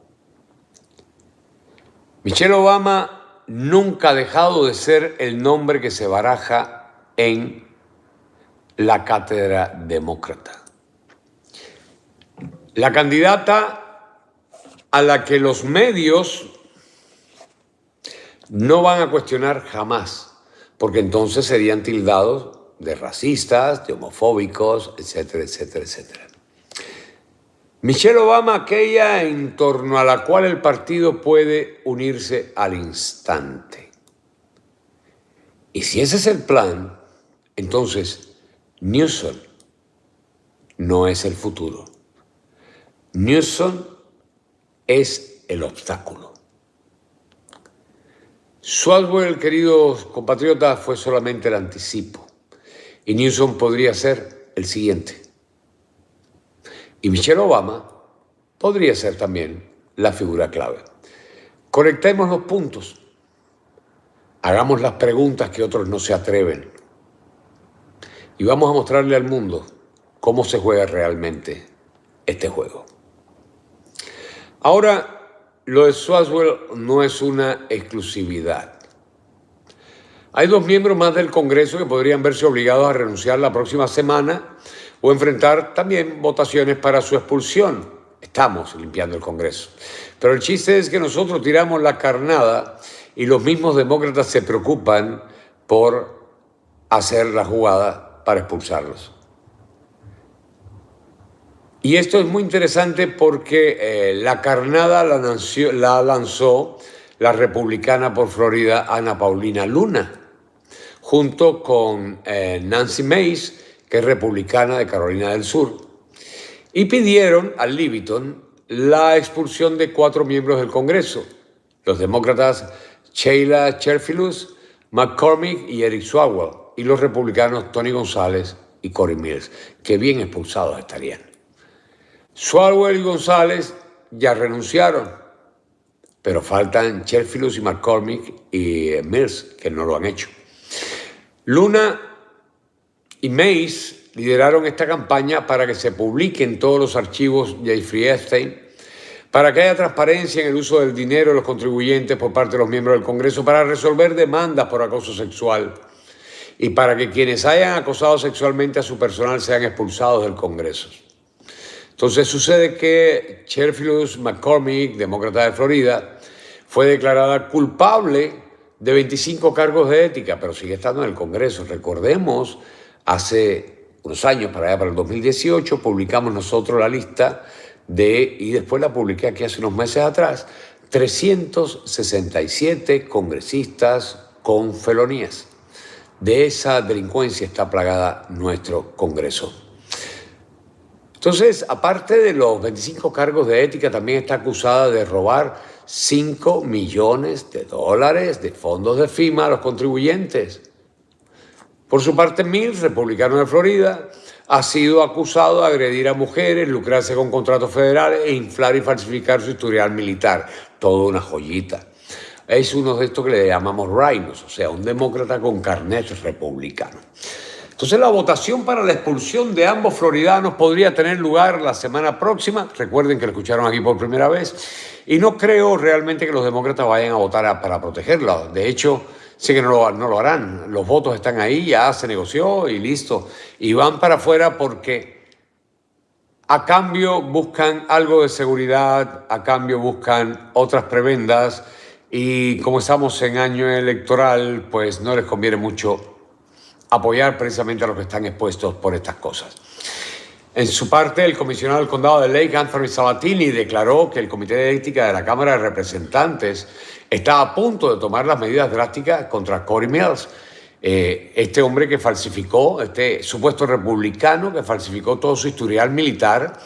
Speaker 1: Michelle Obama nunca ha dejado de ser el nombre que se baraja en la cátedra demócrata. La candidata a la que los medios no van a cuestionar jamás, porque entonces serían tildados de racistas, de homofóbicos, etcétera, etcétera, etcétera. Michelle Obama, aquella en torno a la cual el partido puede unirse al instante. Y si ese es el plan, entonces Newsom no es el futuro. Newsom es el obstáculo. Swalwell, queridos compatriotas, fue solamente el anticipo. Y Newsom podría ser el siguiente. Y Michelle Obama podría ser también la figura clave. Conectemos los puntos. Hagamos las preguntas que otros no se atreven. Y vamos a mostrarle al mundo cómo se juega realmente este juego. Ahora, lo de Swalwell no es una exclusividad. Hay 2 miembros más del Congreso que podrían verse obligados a renunciar la próxima semana o enfrentar también votaciones para su expulsión. Estamos limpiando el Congreso. Pero el chiste es que nosotros tiramos la carnada y los mismos demócratas se preocupan por hacer la jugada para expulsarlos. Y esto es muy interesante porque la carnada la lanzó la republicana por Florida, Ana Paulina Luna, junto con Nancy Mace, que es republicana de Carolina del Sur, y pidieron al Liviton la expulsión de 4 miembros del Congreso, los demócratas Sheila Cherfilus, McCormick y Eric Swalwell, y los republicanos Tony González y Cory Mills, que bien expulsados estarían. Swalwell y González ya renunciaron, pero faltan Cherfilus y McCormick y Mills, que no lo han hecho. Luna y Mace lideraron esta campaña para que se publiquen todos los archivos de Jeffrey Epstein, para que haya transparencia en el uso del dinero de los contribuyentes por parte de los miembros del Congreso, para resolver demandas por acoso sexual y para que quienes hayan acosado sexualmente a su personal sean expulsados del Congreso. Entonces sucede que Cherfilus McCormick, demócrata de Florida, fue declarada culpable de 25 cargos de ética, pero sigue estando en el Congreso. Recordemos, hace unos años, para el 2018, publicamos nosotros la lista y después la publiqué aquí hace unos meses atrás, 367 congresistas con felonías. De esa delincuencia está plagada nuestro Congreso. Entonces, aparte de los 25 cargos de ética, también está acusada de robar $5 millones de fondos de FEMA a los contribuyentes. Por su parte, Mills, republicano de Florida, ha sido acusado de agredir a mujeres, lucrarse con contratos federales e inflar y falsificar su historial militar. Todo una joyita. Es uno de estos que le llamamos rhinos, o sea, un demócrata con carnet republicano. Entonces la votación para la expulsión de ambos floridanos podría tener lugar la semana próxima. Recuerden que lo escucharon aquí por primera vez. Y no creo realmente que los demócratas vayan a votar para protegerlo. De hecho, sé que no lo harán. Los votos están ahí, ya se negoció y listo. Y van para afuera porque a cambio buscan algo de seguridad, a cambio buscan otras prebendas. Y como estamos en año electoral, pues no les conviene mucho apoyar precisamente a los que están expuestos por estas cosas. En su parte, el comisionado del condado de Lake, Anthony Sabatini, declaró que el Comité de Ética de la Cámara de Representantes está a punto de tomar las medidas drásticas contra Cory Mills, este hombre que falsificó, este supuesto republicano que falsificó todo su historial militar,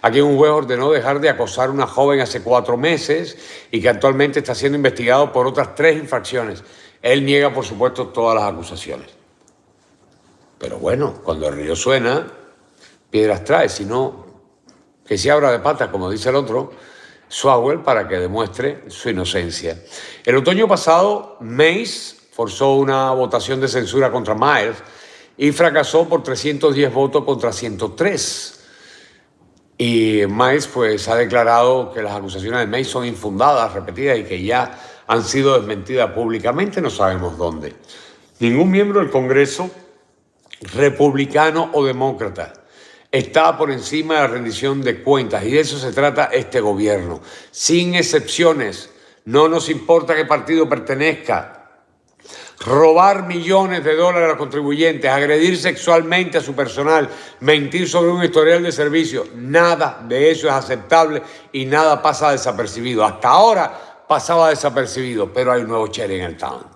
Speaker 1: a quien un juez ordenó dejar de acosar a una joven hace 4 meses y que actualmente está siendo investigado por otras 3 infracciones. Él niega, por supuesto, todas las acusaciones. Pero bueno, cuando el río suena, piedras trae, si no, que se abra de patas, como dice el otro, Swalwell para que demuestre su inocencia. El otoño pasado, Mace forzó una votación de censura contra Miles y fracasó por 310 votos contra 103. Y Miles pues ha declarado que las acusaciones de Mace son infundadas, repetidas y que ya han sido desmentidas públicamente, no sabemos dónde. Ningún miembro del Congreso, republicano o demócrata, está por encima de la rendición de cuentas y de eso se trata este gobierno, sin excepciones. No nos importa qué partido pertenezca. Robar millones de dólares a los contribuyentes, agredir sexualmente a su personal, mentir sobre un historial de servicio, nada de eso es aceptable y nada pasa desapercibido. Hasta ahora pasaba desapercibido, pero hay un nuevo cherry en el town.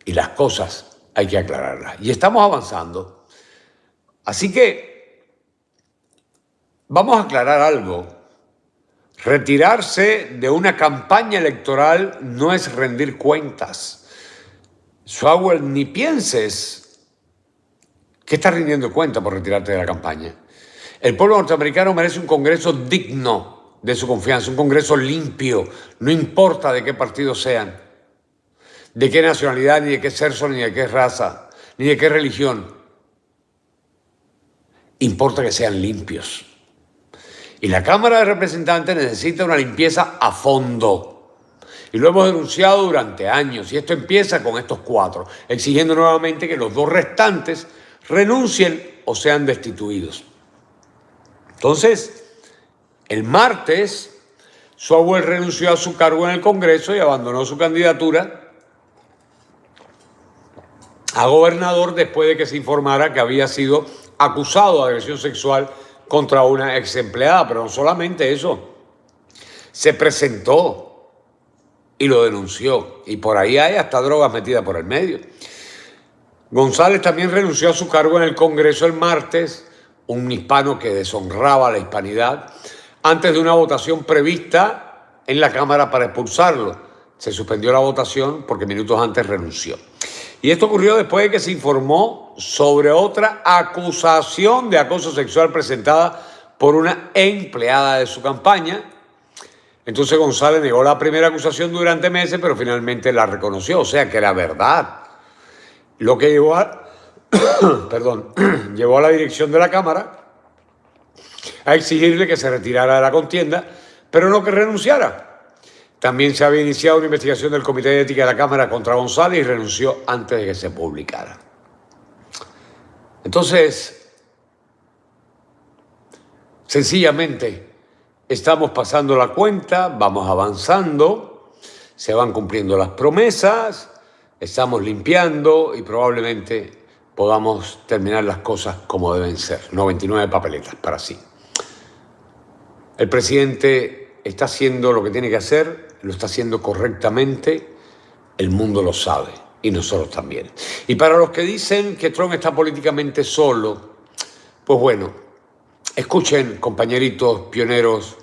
Speaker 1: Y las cosas hay que aclararlas. Y estamos avanzando. Así que vamos a aclarar algo. Retirarse de una campaña electoral no es rendir cuentas. Swalwell, ni pienses que estás rindiendo cuenta por retirarte de la campaña. El pueblo norteamericano merece un Congreso digno de su confianza, un Congreso limpio, no importa de qué partido sean, de qué nacionalidad, ni de qué sexo, ni de qué raza, ni de qué religión. Importa que sean limpios. Y la Cámara de Representantes necesita una limpieza a fondo. Y lo hemos denunciado durante años. Y esto empieza con estos 4, exigiendo nuevamente que los 2 restantes renuncien o sean destituidos. Entonces, el martes, Swalwell renunció a su cargo en el Congreso y abandonó su candidatura a gobernador después de que se informara que había sido acusado de agresión sexual contra una ex empleada. Pero no solamente eso, se presentó y lo denunció. Y por ahí hay hasta drogas metidas por el medio. González también renunció a su cargo en el Congreso el martes, un hispano que deshonraba la hispanidad, antes de una votación prevista en la Cámara para expulsarlo. Se suspendió la votación porque minutos antes renunció. Y esto ocurrió después de que se informó sobre otra acusación de acoso sexual presentada por una empleada de su campaña. Entonces González negó la primera acusación durante meses, pero finalmente la reconoció, o sea que era verdad. Lo que llevó a, llevó a la dirección de la Cámara a exigirle que se retirara de la contienda, pero no que renunciara. También se había iniciado una investigación del Comité de Ética de la Cámara contra González y renunció antes de que se publicara. Entonces, sencillamente, estamos pasando la cuenta, vamos avanzando, se van cumpliendo las promesas, estamos limpiando y probablemente podamos terminar las cosas como deben ser. 99 papeletas para sí. El presidente está haciendo lo que tiene que hacer, lo está haciendo correctamente, el mundo lo sabe y nosotros también. Y para los que dicen que Trump está políticamente solo, pues bueno, escuchen, compañeritos pioneros,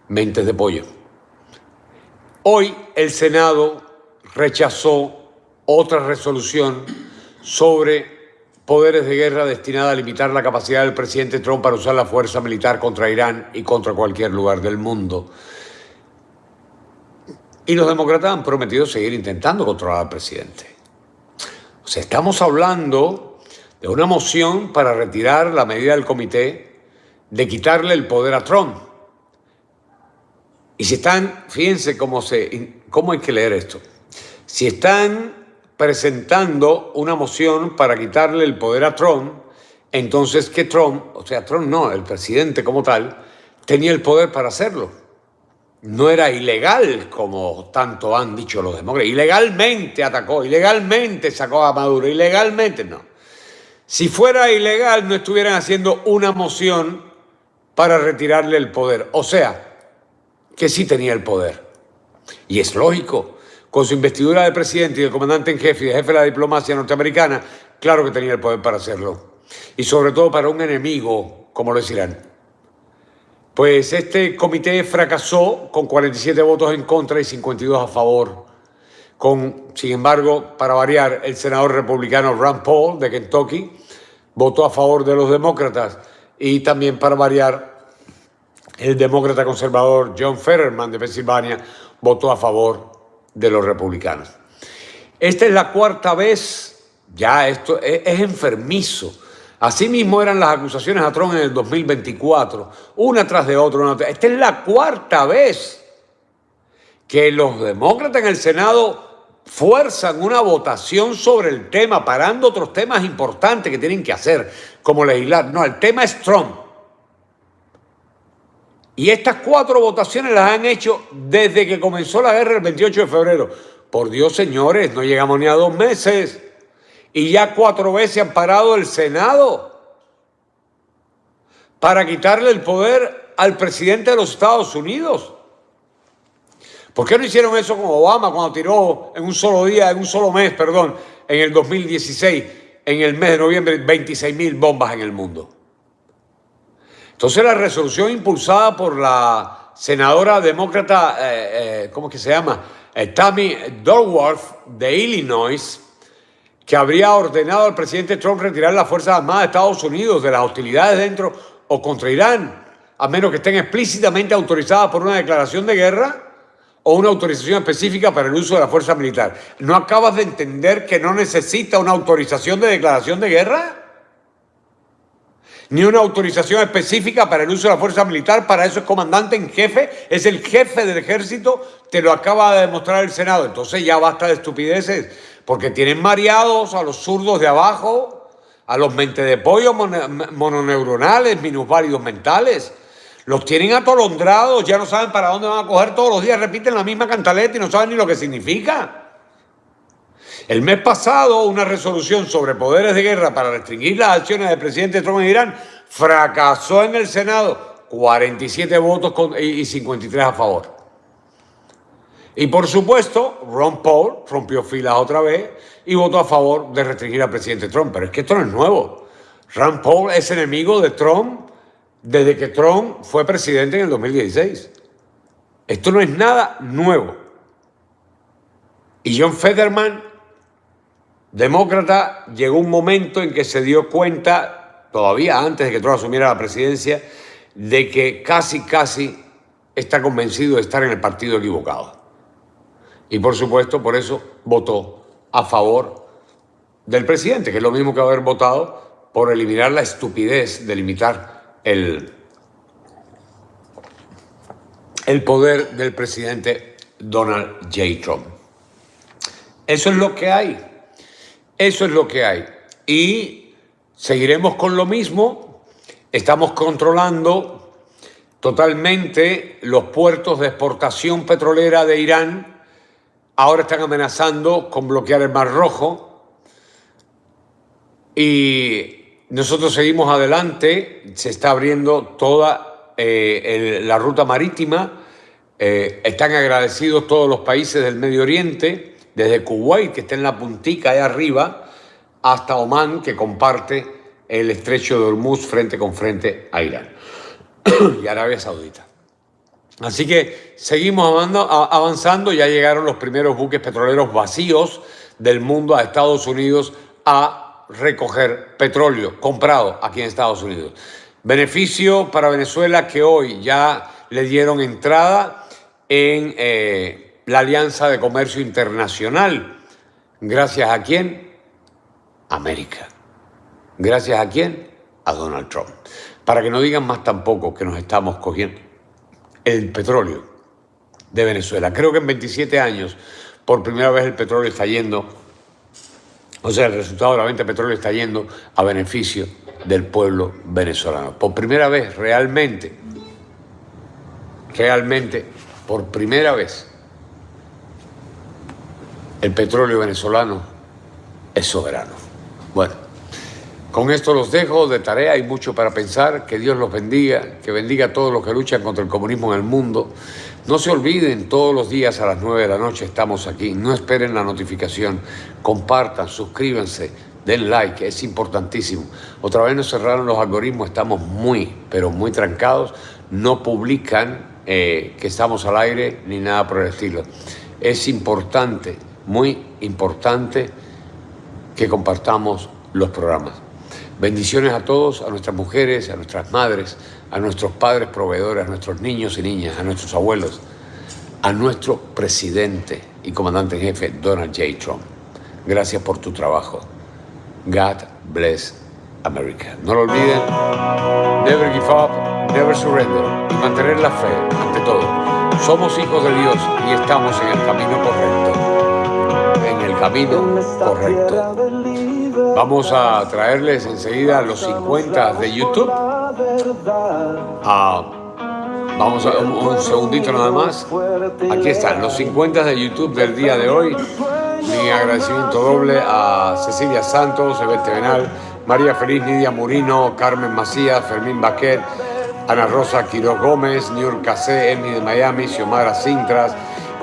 Speaker 1: mentes de pollo. Hoy el Senado rechazó otra resolución sobre poderes de guerra destinada a limitar la capacidad del presidente Trump para usar la fuerza militar contra Irán y contra cualquier lugar del mundo. Y los demócratas han prometido seguir intentando controlar al presidente. O sea, estamos hablando de una moción para retirar la medida del comité de quitarle el poder a Trump. Y si están, fíjense cómo hay que leer esto. Si están presentando una moción para quitarle el poder a Trump, entonces que Trump, o sea, Trump no, el presidente como tal, tenía el poder para hacerlo. No era ilegal, como tanto han dicho los demócratas. Ilegalmente atacó, ilegalmente sacó a Maduro, ilegalmente no. Si fuera ilegal, no estuvieran haciendo una moción para retirarle el poder. O sea, que sí tenía el poder. Y es lógico, con su investidura de presidente y de comandante en jefe y de jefe de la diplomacia norteamericana, claro que tenía el poder para hacerlo. Y sobre todo para un enemigo, como lo es Irán. Pues este comité fracasó con 47 votos en contra y 52 a favor. Sin embargo, para variar, el senador republicano Rand Paul de Kentucky votó a favor de los demócratas. Y también para variar, el demócrata conservador John Fetterman de Pensilvania votó a favor de los republicanos. Esta es la cuarta vez, ya esto es enfermizo. Asimismo eran las acusaciones a Trump en el 2024, una tras de otra. Esta es la cuarta vez que los demócratas en el Senado fuerzan una votación sobre el tema, parando otros temas importantes que tienen que hacer, como legislar. No, el tema es Trump. Y estas 4 votaciones las han hecho desde que comenzó la guerra el 28 de febrero. Por Dios, señores, no llegamos ni a 2 meses. Y ya 4 veces han parado el Senado para quitarle el poder al presidente de los Estados Unidos. ¿Por qué no hicieron eso con Obama cuando tiró en un solo día, en un solo mes, perdón, en el 2016, en el mes de noviembre, 26,000 bombas en el mundo? Entonces la resolución impulsada por la senadora demócrata, ¿cómo es que se llama? Tammy Duckworth de Illinois, que habría ordenado al presidente Trump retirar las Fuerzas Armadas de Estados Unidos de las hostilidades dentro o contra Irán, a menos que estén explícitamente autorizadas por una declaración de guerra o una autorización específica para el uso de la fuerza militar. ¿No acabas de entender que no necesita una autorización de declaración de guerra? Ni una autorización específica para el uso de la fuerza militar. Para eso es comandante en jefe, es el jefe del ejército, te lo acaba de demostrar el Senado. Entonces ya basta de estupideces, porque tienen mareados a los zurdos de abajo, a los mente de pollo mononeuronales, minusválidos mentales. Los tienen atolondrados, ya no saben para dónde van a coger, todos los días repiten la misma cantaleta y no saben ni lo que significa. El mes pasado, una resolución sobre poderes de guerra para restringir las acciones del presidente Trump en Irán fracasó en el Senado, 47 votos y 53 a favor. Y por supuesto, Ron Paul rompió filas otra vez y votó a favor de restringir al presidente Trump. Pero es que esto no es nuevo. Ron Paul es enemigo de Trump desde que Trump fue presidente en el 2016. Esto no es nada nuevo. Y John Fetterman, demócrata, llegó un momento en que se dio cuenta, todavía antes de que Trump asumiera la presidencia, de que casi está convencido de estar en el partido equivocado. Y por supuesto, por eso votó a favor del presidente, que es lo mismo que haber votado por eliminar la estupidez de limitar el poder del presidente Donald J. Trump. Eso es lo que hay. Eso es lo que hay. Y seguiremos con lo mismo. Estamos controlando totalmente los puertos de exportación petrolera de Irán. Ahora están amenazando con bloquear el Mar Rojo. Y nosotros seguimos adelante. Se está abriendo toda la ruta marítima. Están agradecidos todos los países del Medio Oriente, desde Kuwait, que está en la puntica ahí arriba, hasta Omán, que comparte el estrecho de Hormuz frente con frente a Irán y Arabia Saudita. Así que seguimos avanzando. Ya llegaron los primeros buques petroleros vacíos del mundo a Estados Unidos a recoger petróleo comprado aquí en Estados Unidos. Beneficio para Venezuela, que hoy ya le dieron entrada en la Alianza de Comercio Internacional. ¿Gracias a quién? América. ¿Gracias a quién? A Donald Trump. Para que no digan más tampoco que nos estamos cogiendo el petróleo de Venezuela. Creo que en 27 años, por primera vez el petróleo está yendo, o sea, el resultado de la venta de petróleo está yendo a beneficio del pueblo venezolano. Por primera vez, realmente, por primera vez, el petróleo venezolano es soberano. Bueno, con esto los dejo de tarea, hay mucho para pensar. Que Dios los bendiga, que bendiga a todos los que luchan contra el comunismo en el mundo. No se olviden, todos los días a las 9 de la noche estamos aquí. No esperen la notificación, compartan, suscríbanse, den like, es importantísimo. Otra vez nos cerraron los algoritmos, estamos muy, pero muy trancados. No publican que estamos al aire ni nada por el estilo. Es importante, muy importante, que compartamos los programas. Bendiciones a todos, a nuestras mujeres, a nuestras madres, a nuestros padres proveedores, a nuestros niños y niñas, a nuestros abuelos, a nuestro presidente y comandante en jefe, Donald J. Trump. Gracias por tu trabajo. God bless America. No lo olviden, never give up, never surrender, y mantener la fe ante todo. Somos hijos de Dios y estamos en el camino correcto. En el camino correcto. Vamos a traerles enseguida los 50 de YouTube. Vamos a un segundito nada más. Aquí están los 50 de YouTube del día de hoy. Mi agradecimiento doble a Cecilia Santos, Evete Benal, María Feliz, Nidia Murino, Carmen Macías, Fermín Baquet, Ana Rosa Quiroz Gómez, Niurka C, Emi de Miami, Xiomara Cintras,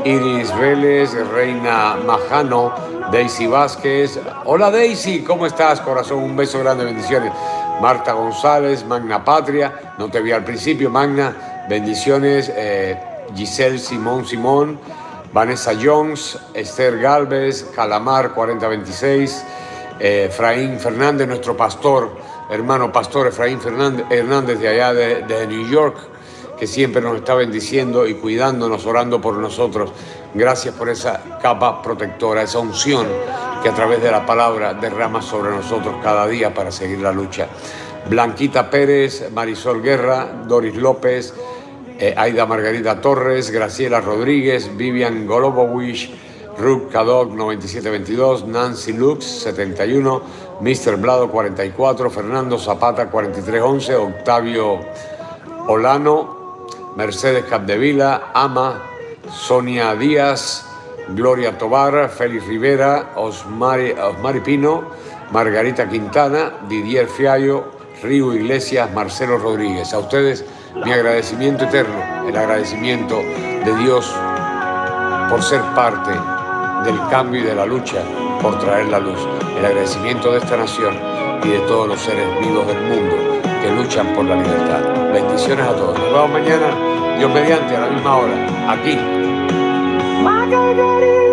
Speaker 1: Iris Vélez, Reina Majano, Daisy Vázquez. Hola Daisy, ¿cómo estás, corazón? Un beso grande, bendiciones. Marta González, Magna Patria, no te vi al principio, Magna, bendiciones. Giselle Simón, Vanessa Jones, Esther Galvez, Calamar 4026, Efraín Fernández, nuestro pastor, hermano pastor Efraín Hernández de allá de New York, que siempre nos está bendiciendo y cuidándonos, orando por nosotros. Gracias por esa capa protectora, esa unción que a través de la palabra derrama sobre nosotros cada día para seguir la lucha. Blanquita Pérez, Marisol Guerra, Doris López, Aida Margarita Torres, Graciela Rodríguez, Vivian Golobowicz, Ruth Kadok 9722, Nancy Lux 71, Mr. Blado 44, Fernando Zapata 4311, Octavio Olano, Mercedes Capdevila, Ama, Sonia Díaz, Gloria Tobar, Félix Rivera, Osmari Pino, Margarita Quintana, Didier Fiallo, Río Iglesias, Marcelo Rodríguez. A ustedes mi agradecimiento eterno, el agradecimiento de Dios por ser parte del cambio y de la lucha por traer la luz. El agradecimiento de esta nación y de todos los seres vivos del mundo que luchan por la libertad. Bendiciones a todos. Nos vemos mañana, Dios mediante, a la misma hora, aquí.
Speaker 2: Margarita.